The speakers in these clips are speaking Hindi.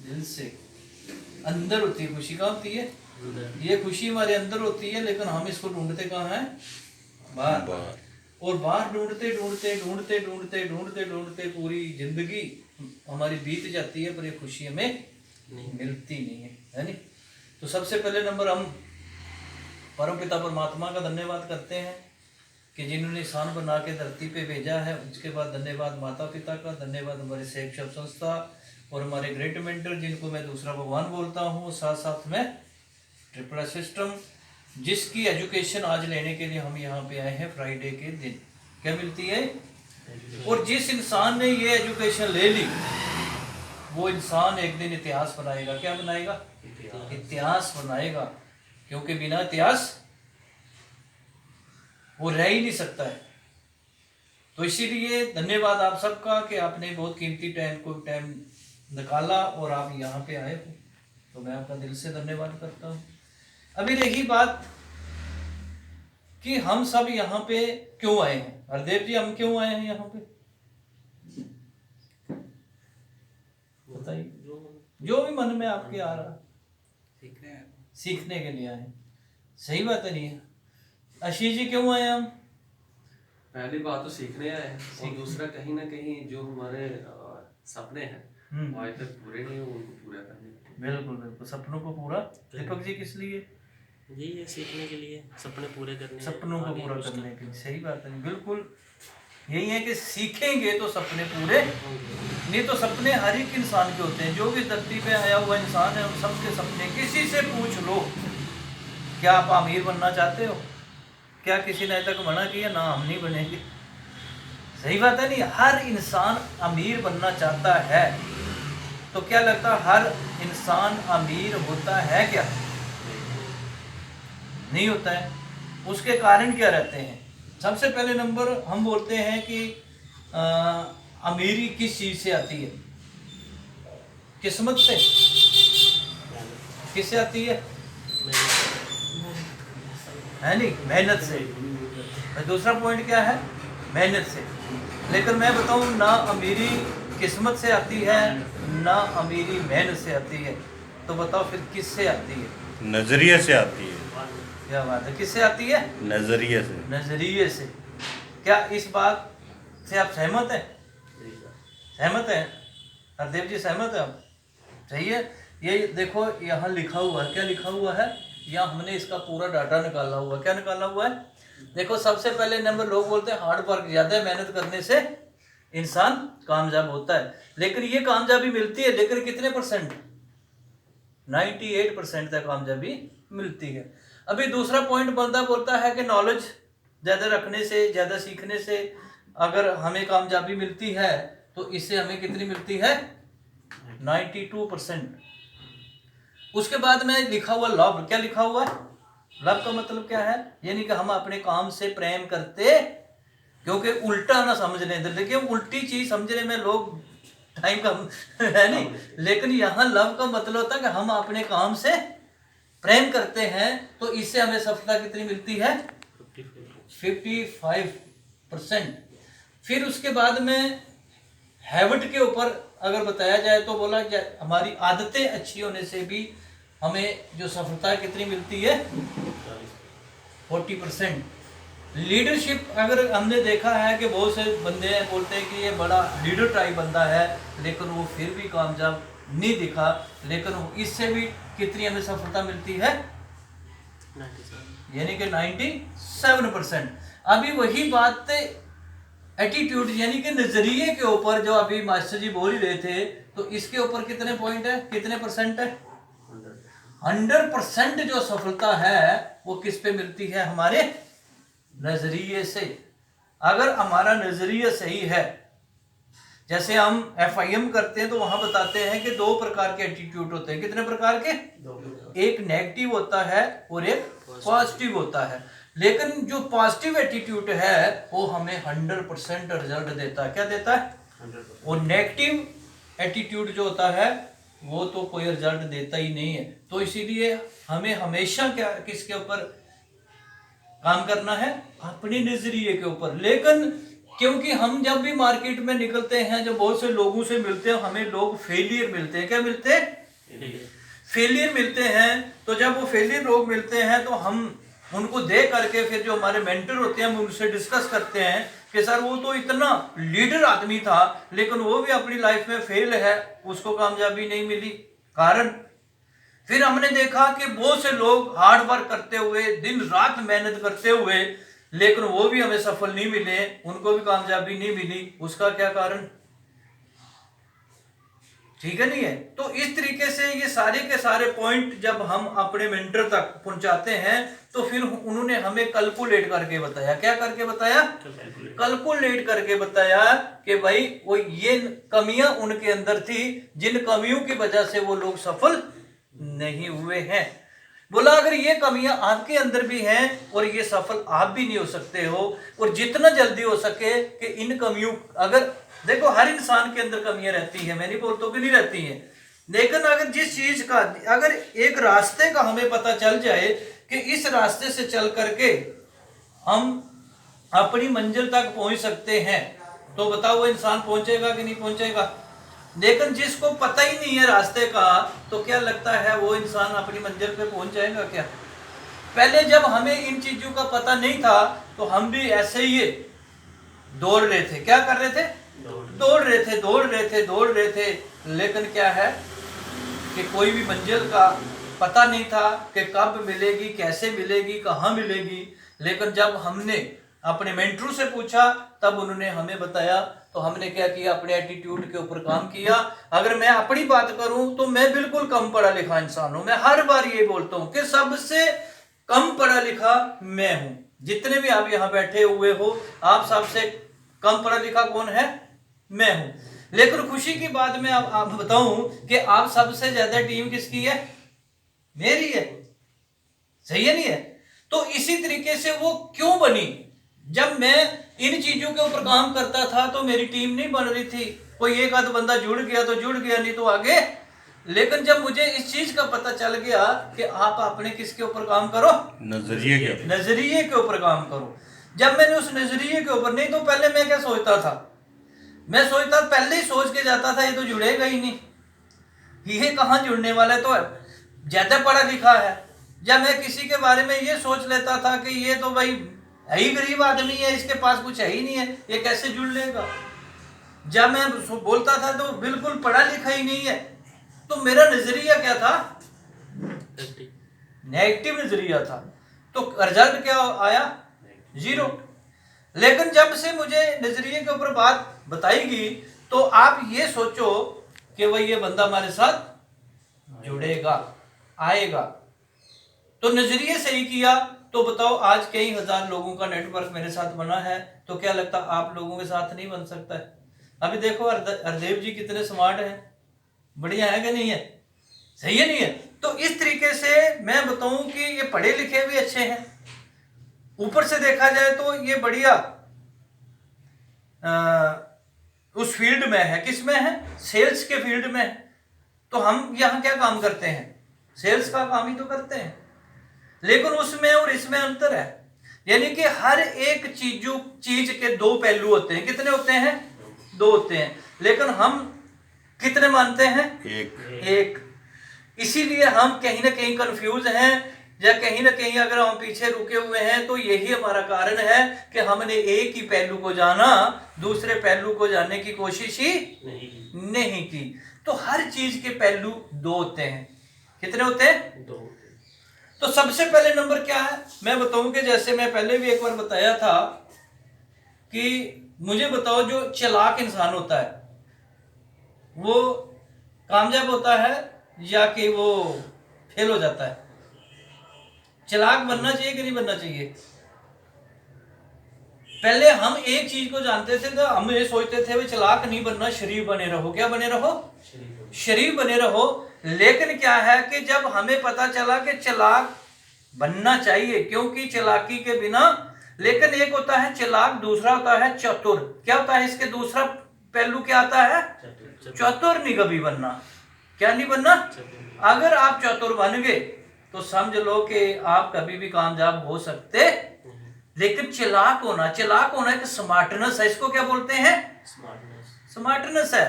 दिल से अंदर होती है खुशी। कहाँ होती है? ये खुशी हमारे अंदर होती है, लेकिन हम इसको ढूंढते कहाँ हैं? बाहर। और बाहर ढूंढते ढूंढते ढूंढते ढूंढते ढूंढते ढूंढते पूरी जिंदगी हमारी बीत जाती है, पर ये खुशी हमें मिलती नहीं है नहीं? तो सबसे पहले नंबर हम परम पिता परमात्मा का धन्यवाद करते हैं कि जिन्होंने इंसान बना के धरती पे भेजा है। उसके बाद धन्यवाद माता पिता का, धन्यवाद हमारे शिक्षक संस्था और हमारे ग्रेट मेंटर जिनको मैं दूसरा भगवान बोलता हूँ, साथ साथ में ट्रिपल सिस्टम जिसकी एजुकेशन आज लेने के लिए हम यहाँ पे आए हैं फ्राइडे के दिन। क्या मिलती है? और जिस इंसान ने ये एजुकेशन ले ली वो इंसान एक दिन इतिहास बनाएगा। क्या बनाएगा? इतिहास बनाएगा, क्योंकि बिना इतिहास वो रह ही नहीं सकता है। तो इसीलिए धन्यवाद आप सबका कि आपने बहुत कीमती टाइम निकाला और आप यहाँ पे आए हो, तो मैं आपका दिल से धन्यवाद करता हूँ। अभी रही बात कि हम सब यहाँ पे क्यों आए हैं। हरदेव जी, हम क्यों आए हैं यहाँ पे? बताइए। जो भी मन में आपके आ रहा, सीखने के लिए आए। सही बात है नहीं है? आशीष जी, क्यों आए हम? पहली बात तो सीखने आए हैं, और दूसरा कहीं ना कहीं जो हमारे सपने हैं वो आज तक पूरे नहीं हुए, उनको पूरा करने। बिल्कुल बिल्कुल, सपनों को पूरा। दीपक जी, किस लिए? यही है, सीखने के लिए, सपने पूरे करने, सपनों को पूरा करने के लिए। सही बात है, बिल्कुल यही है कि सीखेंगे तो सपने पूरे, नहीं तो सपने हर एक इंसान के होते हैं। जो भी धरती पे आया हुआ इंसान है उन सबके सपने। किसी से पूछ लो, क्या आप अमीर बनना चाहते हो? क्या किसी ने तक मना किया? ना, हम नहीं बनेंगे। सही बात है नहीं? हर इंसान अमीर बनना चाहता है। तो क्या लगता है हर इंसान अमीर होता है क्या? नहीं होता है। उसके कारण क्या रहते हैं? सबसे पहले नंबर हम बोलते हैं कि अमीरी किस चीज से आती है? किस्मत से। किससे आती है? है नहीं, मेहनत से। दूसरा पॉइंट क्या है? मेहनत से। लेकिन मैं बताऊं, ना अमीरी किस्मत से आती है, ना अमीरी मेहनत से आती है। तो बताओ फिर किससे आती है? नजरिए से आती है। क्या बात है, किससे आती है? नजरिए से। नजरिए से। क्या इस बात से आप सहमत हैं? सहमत हैं? हरदेव जी, सहमत है आप? सही है। ये देखो यहाँ लिखा हुआ है। क्या लिखा हुआ है? यहाँ हमने इसका पूरा डाटा निकाला हुआ। क्या निकाला हुआ है? देखो, सबसे पहले नंबर लोग बोलते हैं हार्ड वर्क ज्यादा, मेहनत करने से इंसान कामयाब होता है। लेकिन ये कामयाबी मिलती है, लेकिन कितने परसेंट? 98% तक कामयाबी मिलती है। अभी दूसरा पॉइंट बंदा बोलता है कि नॉलेज ज्यादा रखने से, ज्यादा सीखने से अगर हमें कामयाबी मिलती है, तो इससे हमें कितनी मिलती है? 92%। उसके बाद में लिखा हुआ लव। क्या लिखा हुआ है? लव का मतलब क्या है? यानी कि हम अपने काम से प्रेम करते, क्योंकि उल्टा ना समझ लें, देखिए उल्टी चीज समझने में लोग टाइम कम है नहीं। लेकिन यहाँ लव का मतलब होता है कि हम अपने काम से प्रेम करते हैं, तो इससे हमें सफलता कितनी मिलती है? 55%। फिर उसके बाद में हैबिट के ऊपर अगर बताया जाए तो बोला जाए हमारी आदतें अच्छी होने से भी हमें जो सफलता कितनी मिलती है? 40%। लीडरशिप अगर हमने देखा है कि बहुत से बंदे हैं बोलते हैं कि ये बड़ा लीडर टाइप बंदा है, लेकिन वो फिर भी कामयाब नहीं दिखा। लेकिन इससे भी कितनी हमें सफलता मिलती है? 97। यानी कि 97%। अभी वही बात एटीट्यूड यानी कि नजरिए के ऊपर जो अभी मास्टर जी बोल ही रहे थे, तो इसके ऊपर कितने पॉइंट है? कितने परसेंट है? 100% जो सफलता है वो किस पे मिलती है? हमारे नजरिए से। अगर हमारा नजरिया सही है, जैसे हम FIM करते हैं तो वहां बताते हैं कि 2 प्रकार के एटीट्यूड होते हैं। कितने प्रकार के? एक नेगेटिव होता है और एक पॉजिटिव होता है। लेकिन जो पॉजिटिव एटीट्यूड है वो हमें 100% रिजल्ट देता है। क्या देता है? 100%। और नेगेटिव एटीट्यूड जो होता है वो तो कोई रिजल्ट देता ही नहीं है। तो इसीलिए हमें हमेशा क्या किसके ऊपर काम करना है? अपने नजरिए के ऊपर। लेकिन क्योंकि हम जब भी मार्केट में निकलते हैं, जब बहुत से लोगों से मिलते हैं, हमें लोग फेलियर मिलते हैं। क्या मिलते हैं? फेलियर मिलते हैं। तो जब वो फेलियर लोग मिलते हैं तो हम उनको देख करके फिर जो हमारे मेंटर होते हैं हम उनसे डिस्कस करते हैं कि सर वो तो इतना लीडर आदमी था लेकिन वो भी अपनी लाइफ में फेल है, उसको कामयाबी नहीं मिली। कारण फिर हमने देखा कि बहुत से लोग हार्ड वर्क करते हुए, दिन रात मेहनत करते हुए, लेकिन वो भी हमें सफल नहीं मिले, उनको भी कामयाबी नहीं मिली। उसका क्या कारण? ठीक है, नहीं है? तो इस तरीके से ये सारे के सारे पॉइंट जब हम अपने मेंटर तक पहुंचाते हैं तो फिर उन्होंने हमें कैलकुलेट करके बताया। क्या करके बताया? कैलकुलेट करके बताया कि भाई वो ये कमियां उनके अंदर थी जिन कमियों की वजह से वो लोग सफल नहीं हुए हैं। बोला अगर ये कमियां आपके अंदर भी हैं और ये सफल आप भी नहीं हो सकते हो, और जितना जल्दी हो सके कि इन कमियों, अगर देखो हर इंसान के अंदर कमियां रहती हैं, मैं नहीं बोलता कि नहीं रहती हैं, लेकिन अगर जिस चीज का, अगर एक रास्ते का हमें पता चल जाए कि इस रास्ते से चल करके हम अपनी मंजिल तक पहुंच सकते हैं, तो बताओ वो इंसान पहुंचेगा कि नहीं पहुंचेगा? लेकिन जिसको पता ही नहीं है रास्ते का, तो क्या लगता है वो इंसान अपनी मंजिल पे पहुंच जाएगा क्या? पहले जब हमें इन चीजों का पता नहीं था तो हम भी ऐसे ही दौड़ रहे थे। क्या कर रहे थे? दौड़ रहे थे। लेकिन क्या है कि कोई भी मंजिल का पता नहीं था कि कब मिलेगी, कैसे मिलेगी, कहाँ मिलेगी। लेकिन जब हमने अपने मेंटरों से पूछा तब उन्होंने हमें बताया। तो हमने क्या किया? अपने एटीट्यूड के ऊपर काम किया। अगर मैं अपनी बात करूं तो मैं बिल्कुल कम पढ़ा लिखा इंसान हूं। मैं हर बार ये बोलता हूं कि सबसे कम पढ़ा लिखा मैं हूं। जितने भी आप यहां बैठे हुए हो, आप सबसे कम पढ़ा लिखा कौन है? मैं हूं। लेकिन खुशी की बात मैं आप बताऊं कि आप सबसे ज्यादा टीम किसकी है? मेरी है। सही है, नहीं है? तो इसी तरीके से वो क्यों बनी? जब मैं इन चीजों के ऊपर काम करता था तो मेरी टीम नहीं बन रही थी। कोई एक आध बंदा जुड़ गया तो जुड़ गया, नहीं तो आगे। लेकिन जब मुझे इस चीज का पता चल गया कि आप अपने किसके ऊपर काम करो? नजरिए के ऊपर काम करो। जब मैंने उस नजरिए के ऊपर, नहीं तो पहले मैं क्या सोचता था? मैं सोचता पहले ही सोच के जाता था ये तो जुड़ेगा ही नहीं, ये कहाँ जुड़ने वाला है, तो ज्यादा पढ़ा लिखा है। जब मैं किसी के बारे में ये सोच लेता था कि ये तो भाई है ही गरीब आदमी है, इसके पास कुछ है ही नहीं है, ये कैसे जुड़ लेगा। जब मैं बोलता था तो बिल्कुल पढ़ा लिखा ही नहीं है, तो मेरा नजरिया क्या था? नेगेटिव नजरिया था। तो रिजल्ट क्या आया? 0। लेकिन जब से मुझे नजरिए के ऊपर बात बताई गई तो आप ये सोचो कि भाई ये बंदा हमारे साथ जुड़ेगा, आएगा। तो नजरिए सही किया तो बताओ आज कई हजार लोगों का नेटवर्क मेरे साथ बना है। तो क्या लगता आप लोगों के साथ नहीं बन सकता है? अभी देखो हरदेव जी कितने स्मार्ट हैं, बढ़िया है कि नहीं है? सही है, नहीं है? तो इस तरीके से मैं बताऊं कि ये पढ़े लिखे भी अच्छे हैं, ऊपर से देखा जाए तो ये बढ़िया उस फील्ड में है। किस में है? सेल्स के फील्ड में है। तो हम यहाँ क्या काम करते हैं? सेल्स का काम ही तो करते हैं। लेकिन उसमें और इसमें अंतर है, यानी कि हर एक चीज के 2 पहलू होते हैं। कितने होते हैं? 2 होते हैं। लेकिन हम कितने मानते हैं? एक। इसीलिए हम कहीं ना कहीं कंफ्यूज हैं, या कहीं ना कहीं अगर हम पीछे रुके हुए हैं तो यही हमारा कारण है कि हमने एक ही पहलू को जाना, दूसरे पहलू को जानने की कोशिश ही नहीं की। तो हर चीज के पहलू 2 होते हैं। कितने होते हैं? 2। तो सबसे पहले नंबर क्या है मैं बताऊं कि जैसे मैं पहले भी एक बार बताया था कि मुझे बताओ जो चालाक इंसान होता है वो कामयाब होता है या कि वो फेल हो जाता है? चालाक बनना चाहिए कि नहीं बनना चाहिए? पहले हम एक चीज को जानते थे तो हम ये सोचते थे भाई चालाक नहीं बनना, शरीफ बने रहो। क्या बने रहो? शरीफ बने रहो। लेकिन क्या है कि जब हमें पता चला कि चालाक बनना चाहिए, क्योंकि चालाकी के बिना, लेकिन एक होता है चालाक, दूसरा होता है चतुर। क्या होता है इसके दूसरा पहलू? क्या आता है? चतुर नहीं कभी बनना। क्या नहीं बनना? अगर आप चतुर बन गए तो समझ लो कि आप कभी भी कामयाब हो सकते लेकिन चालाक होना एक स्मार्टनेस है। इसको क्या बोलते हैं? स्मार्टनेस है।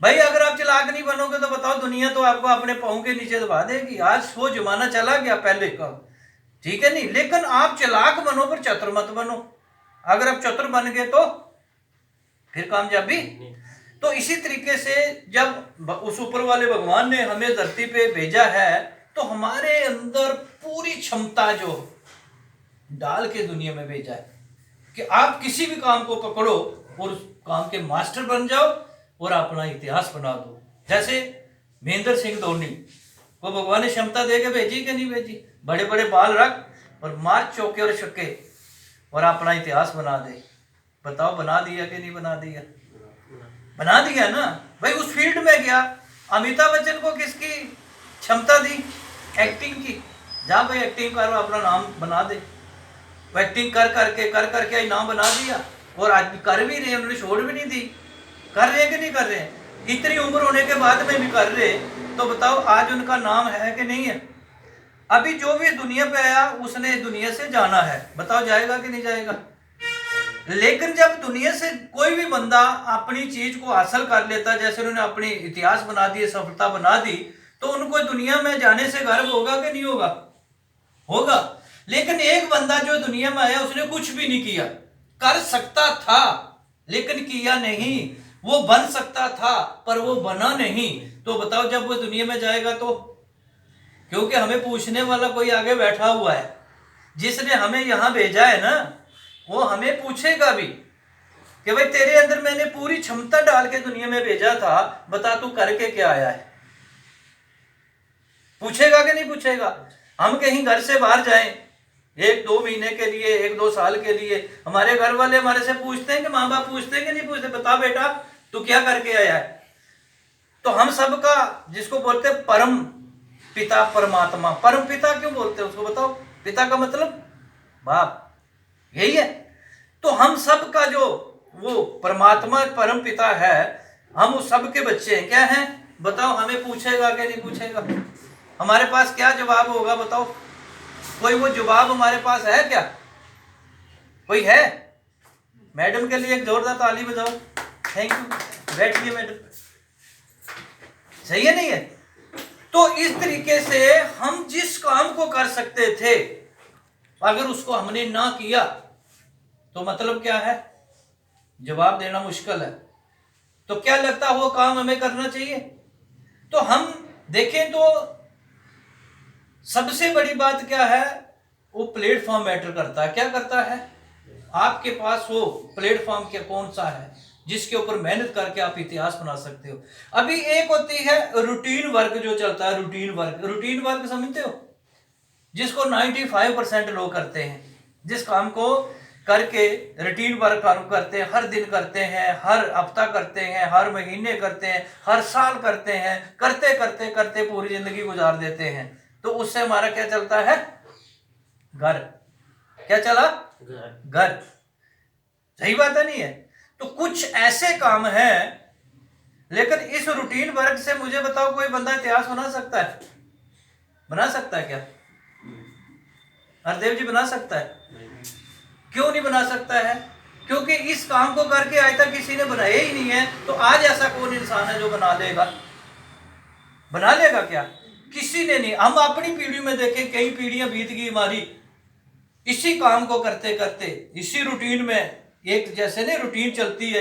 भाई अगर आप चालाक नहीं बनोगे तो बताओ दुनिया तो आपको अपने पाँव के नीचे दबा देगी। आज वो जमाना चला गया पहले का, ठीक है नहीं। लेकिन आप चालाक बनो पर चतुर मत बनो। अगर आप चतुर बन गए तो फिर कामयाबी। तो इसी तरीके से जब उस ऊपर वाले भगवान ने हमें धरती पे भेजा है तो हमारे अंदर पूरी क्षमता जो डाल के दुनिया में भेजा है कि आप किसी भी काम को पकड़ो और उस काम के मास्टर बन जाओ और अपना इतिहास बना दो। जैसे महेंद्र सिंह धोनी को भगवान ने क्षमता दे के भेजी कि नहीं भेजी? बड़े बड़े बाल रख और मार चौके और छक्के और अपना इतिहास बना दे। बताओ बना दिया कि नहीं बना दिया? बना दिया ना भाई। उस फील्ड में गया। अमिताभ बच्चन को किसकी क्षमता दी? एक्टिंग की। जा भाई एक्टिंग कर, अपना नाम बना दे। वो एक्टिंग कर करके नाम बना दिया और आज भी कर भी रहे, उन्होंने छोड़ भी नहीं दी। कर रहे हैं कि नहीं कर रहे हैं? इतनी उम्र होने के बाद में भी कर रहे। तो बताओ आज उनका नाम है कि नहीं है? अभी जो भी दुनिया पे आया उसने दुनिया से जाना है। बताओ जाएगा कि नहीं जाएगा? लेकिन जब दुनिया से कोई भी बंदा अपनी चीज को हासिल कर लेता, जैसे उन्होंने अपनी इतिहास बना दिए, सफलता बना दी, तो उनको दुनिया में जाने से गर्व होगा कि नहीं होगा? होगा। लेकिन एक बंदा जो दुनिया में आया उसने कुछ भी नहीं किया। कर सकता था लेकिन किया नहीं। वो बन सकता था पर वो बना नहीं। तो बताओ जब वो दुनिया में जाएगा तो, क्योंकि हमें पूछने वाला कोई आगे बैठा हुआ है जिसने हमें यहां भेजा है ना, वो हमें पूछेगा भी कि भाई तेरे अंदर मैंने पूरी क्षमता डाल के दुनिया में भेजा था, बता तू करके क्या आया है? पूछेगा कि नहीं पूछेगा? हम कहीं घर से बाहर जाएं 1-2 महीने के लिए, 1-2 साल के लिए, हमारे घर वाले हमारे से पूछते हैं कि माँ बाप पूछते हैं कि नहीं पूछते, बता बेटा तू क्या करके आया है? तो हम सबका जिसको बोलते हैं परम पिता परमात्मा, परम पिता क्यों बोलते हैं उसको बताओ? पिता का मतलब बाप, यही है। तो हम सब का जो वो परमात्मा परम पिता है, हम उस सब के बच्चे हैं। क्या हैं? बताओ हमें पूछेगा कि नहीं पूछेगा? हमारे पास क्या जवाब होगा बताओ? कोई वो जवाब हमारे पास है क्या? कोई है? मैडम के लिए एक जोरदार ताली बजाओ। Thank you. बैठिए मैडम। सही है नहीं है? तो इस तरीके से हम जिस काम को कर सकते थे अगर उसको हमने ना किया तो मतलब क्या है? जवाब देना मुश्किल है। तो क्या लगता है वो काम हमें करना चाहिए? तो हम देखें तो सबसे बड़ी बात क्या है? वो प्लेटफॉर्म मैटर करता है। क्या करता है? आपके पास वो प्लेटफॉर्म क्या कौन सा है जिसके ऊपर मेहनत करके आप इतिहास बना सकते हो। अभी एक होती है रूटीन वर्क जो चलता है, रूटीन वर्क समझते हो? जिसको 95% लोग करते हैं, जिस काम को करके रूटीन वर्क करते हैं, हर दिन करते हैं, हर हफ्ता करते हैं, हर महीने करते हैं, हर साल करते हैं, करते करते करते पूरी जिंदगी गुजार देते हैं। तो उससे हमारा क्या चलता है? घर। क्या चला? घर। सही बात है नहीं है? तो कुछ ऐसे काम हैं, लेकिन इस रूटीन वर्क से मुझे बताओ कोई बंदा इतिहास बना सकता है? बना सकता है क्या? हरदेव जी बना सकता है? क्यों नहीं बना सकता है? क्योंकि इस काम को करके आज तक किसी ने बनाया ही नहीं है। तो आज ऐसा कौन इंसान है जो बना लेगा? बना लेगा क्या? किसी ने नहीं। हम अपनी पीढ़ी में देखें, कई पीढ़ियां बीत गई हमारी इसी काम को करते करते, इसी रूटीन में। एक जैसे ने रूटीन चलती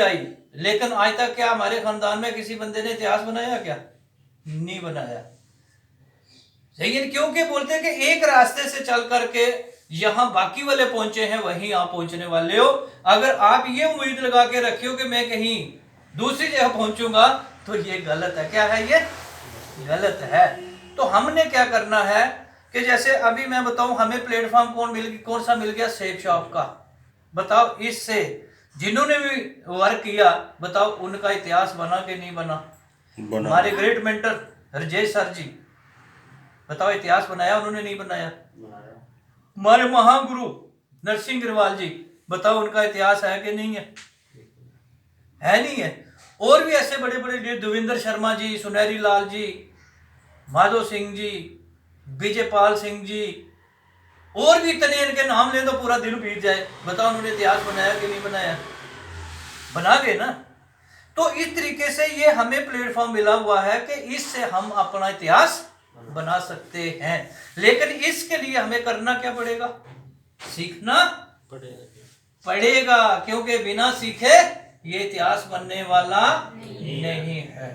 आई, लेकिन आज तक क्या हमारे खानदान में किसी बंदे ने इतिहास बनाया क्या? नहीं बनाया। सही है? क्योंकि बोलते हैं कि एक रास्ते से चल करके यहां बाकी वाले पहुंचे हैं, वहीं आप पहुंचने वाले हो। अगर आप ये उम्मीद लगा के रखे हो कि मैं कहीं दूसरी जगह पहुंचूंगा तो ये गलत है। क्या है? ये गलत है। तो हमने क्या करना है कि जैसे अभी मैं बताऊं, हमें प्लेटफॉर्म कौन सा मिल गया? शेख शॉप का। बताओ इससे जिन्होंने भी वर्क किया, बताओ उनका इतिहास बना कि नहीं बना? हमारे ग्रेट मेंटर राजेश सर जी, बताओ इतिहास बनाया उन्होंने? नहीं बनाया। हमारे महागुरु नरसिंह गिरवाल जी, बताओ उनका इतिहास है कि नहीं है? है नहीं है? और भी ऐसे बड़े बड़े देवेंद्र शर्मा जी, सुनहरी लाल जी, माधो सिंह जी, विजयपाल सिंह जी, और भी इतने इनके नाम ले तो पूरा दिन बीत जाए। बताओ उन्होंने इतिहास बनाया कि नहीं बनाया? बना गए ना। तो इस तरीके से ये हमें प्लेटफॉर्म मिला हुआ है कि इससे हम अपना इतिहास बना सकते हैं। लेकिन इसके लिए हमें करना क्या पड़ेगा? सीखना पड़ेगा, क्योंकि बिना सीखे ये इतिहास बनने वाला नहीं है।